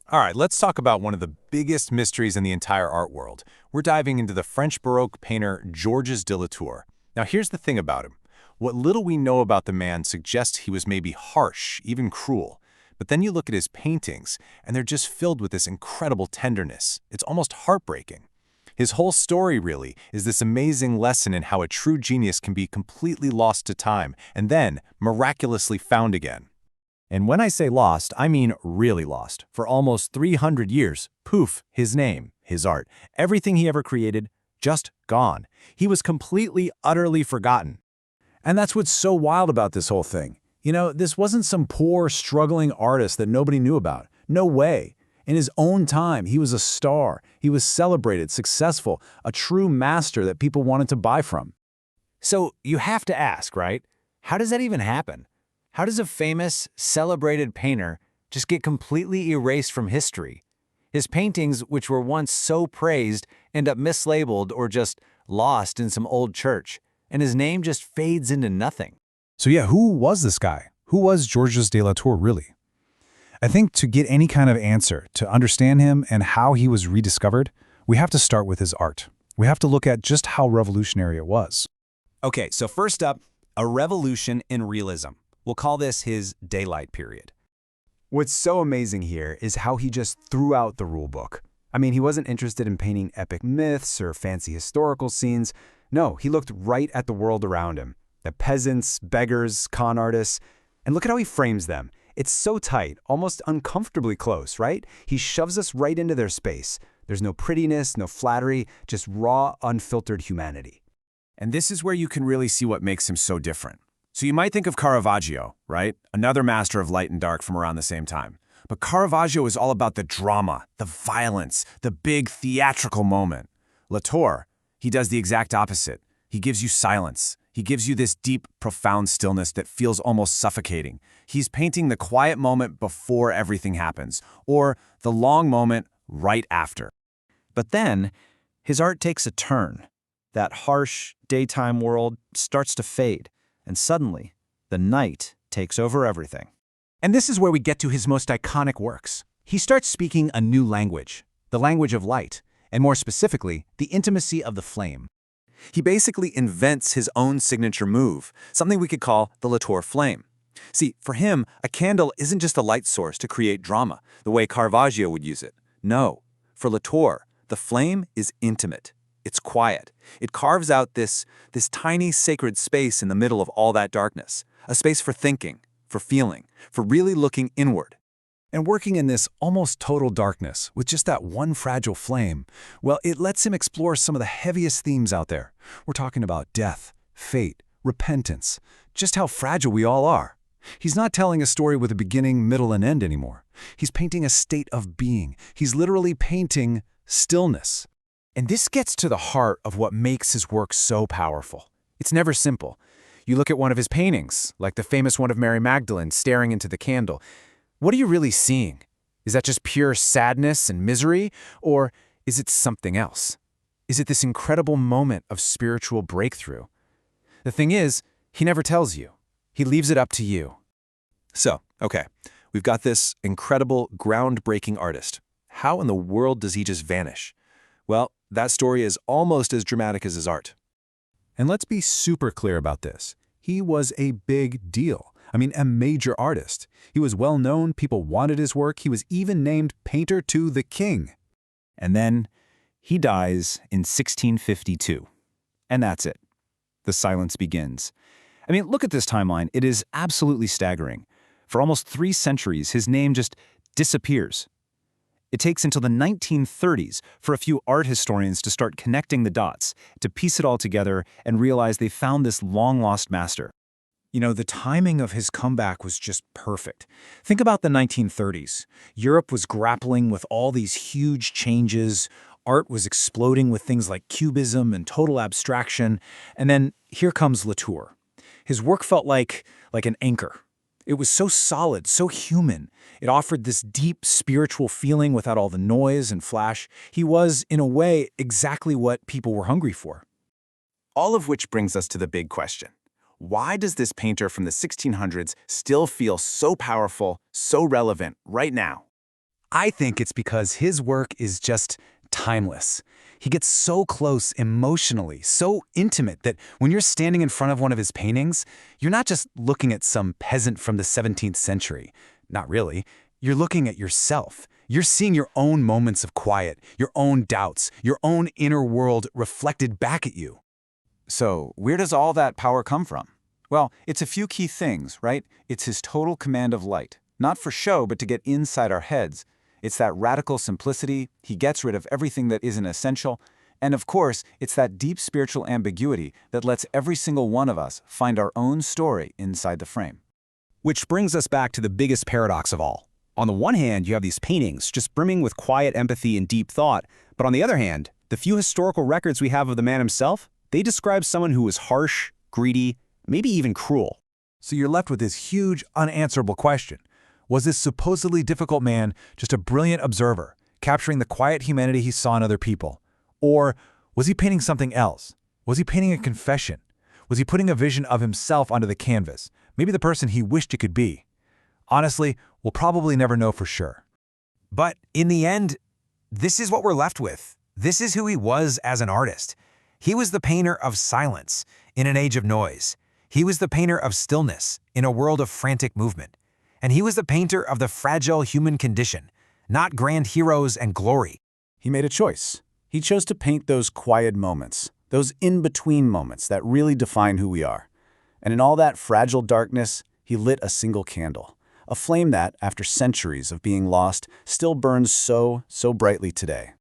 All right, let's talk about one of the biggest mysteries in the entire art world. We're diving into the French Baroque painter Georges de Latour. Now, here's the thing about him. What little we know about the man suggests he was maybe harsh, even cruel. But then you look at his paintings, and they're just filled with this incredible tenderness. It's almost heartbreaking. His whole story, really, is this amazing lesson in how a true genius can be completely lost to time and then miraculously found again. And when I say lost, I mean really lost. For almost 300 years, poof, his name, his art, everything he ever created, just gone. He was completely, utterly forgotten. And that's what's so wild about this whole thing. You know, this wasn't some poor, struggling artist that nobody knew about. No way. In his own time, he was a star. He was celebrated, successful, a true master that people wanted to buy from. So you have to ask, right? How does that even happen? How does a famous, celebrated painter just get completely erased from history? His paintings, which were once so praised, end up mislabeled or just lost in some old church, and his name just fades into nothing. So yeah, who was this guy? Who was Georges de Latour really? I think to get any kind of answer, to understand him and how he was rediscovered, we have to start with his art. We have to look at just how revolutionary it was. Okay, so first up, a revolution in realism. We'll call this his daylight period. What's so amazing here is how he just threw out the rule book. I mean, he wasn't interested in painting epic myths or fancy historical scenes. No, he looked right at the world around him. The peasants, beggars, con artists. And look at how he frames them. It's so tight, almost uncomfortably close, right? He shoves us right into their space. There's no prettiness, no flattery, just raw, unfiltered humanity. And this is where you can really see what makes him so different. So you might think of Caravaggio, right? Another master of light and dark from around the same time. But Caravaggio is all about the drama, the violence, the big theatrical moment. Latour, he does the exact opposite. He gives you silence. He gives you this deep, profound stillness that feels almost suffocating. He's painting the quiet moment before everything happens, or the long moment right after. But then, his art takes a turn. That harsh, daytime world starts to fade. And suddenly, the night takes over everything. And this is where we get to his most iconic works. He starts speaking a new language, the language of light, and more specifically, the intimacy of the flame. He basically invents his own signature move, something we could call the Latour flame. See, for him, a candle isn't just a light source to create drama, the way Caravaggio would use it. No, for Latour, the flame is intimate. It's quiet. It carves out this tiny sacred space in the middle of all that darkness, a space for thinking, for feeling, for really looking inward. And working in this almost total darkness with just that one fragile flame, well, it lets him explore some of the heaviest themes out there. We're talking about death, fate, repentance, just how fragile we all are. He's not telling a story with a beginning, middle, and end anymore. He's painting a state of being. He's literally painting stillness. And this gets to the heart of what makes his work so powerful. It's never simple. You look at one of his paintings, like the famous one of Mary Magdalene staring into the candle. What are you really seeing? Is that just pure sadness and misery? Or is it something else? Is it this incredible moment of spiritual breakthrough? The thing is, he never tells you. He leaves it up to you. So, okay, we've got this incredible, groundbreaking artist. How in the world does he just vanish? Well, that story is almost as dramatic as his art. And let's be super clear about this. He was a big deal. I mean, a major artist. He was well known, people wanted his work, he was even named Painter to the King. And then he dies in 1652. And that's it. The silence begins. I mean, look at this timeline. It is absolutely staggering. For almost 3 centuries, his name just disappears. It takes until the 1930s for a few art historians to start connecting the dots, to piece it all together and realize they found this long-lost master. You know, the timing of his comeback was just perfect. Think about the 1930s. Europe was grappling with all these huge changes. Art was exploding with things like cubism and total abstraction. And then here comes Latour. His work felt like an anchor. It was so solid, so human. It offered this deep spiritual feeling without all the noise and flash. He was, in a way, exactly what people were hungry for. All of which brings us to the big question. Why does this painter from the 1600s still feel so powerful, so relevant right now? I think it's because his work is just timeless. He gets so close emotionally, so intimate that when you're standing in front of one of his paintings, you're not just looking at some peasant from the 17th century. Not really. You're looking at yourself. You're seeing your own moments of quiet, your own doubts, your own inner world reflected back at you. So, where does all that power come from? Well, it's a few key things, right? It's his total command of light. Not for show, but to get inside our heads. It's that radical simplicity. He gets rid of everything that isn't essential. And of course, it's that deep spiritual ambiguity that lets every single one of us find our own story inside the frame. Which brings us back to the biggest paradox of all. On the one hand, you have these paintings just brimming with quiet empathy and deep thought, but on the other hand, the few historical records we have of the man himself, they describe someone who was harsh, greedy, maybe even cruel. So you're left with this huge, unanswerable question. Was this supposedly difficult man just a brilliant observer, capturing the quiet humanity he saw in other people? Or was he painting something else? Was he painting a confession? Was he putting a vision of himself onto the canvas, maybe the person he wished he could be? Honestly, we'll probably never know for sure. But in the end, this is what we're left with. This is who he was as an artist. He was the painter of silence in an age of noise. He was the painter of stillness in a world of frantic movement. And he was the painter of the fragile human condition, not grand heroes and glory. He made a choice. He chose to paint those quiet moments, those in-between moments that really define who we are. And in all that fragile darkness, he lit a single candle. A flame that, after centuries of being lost, still burns so brightly today.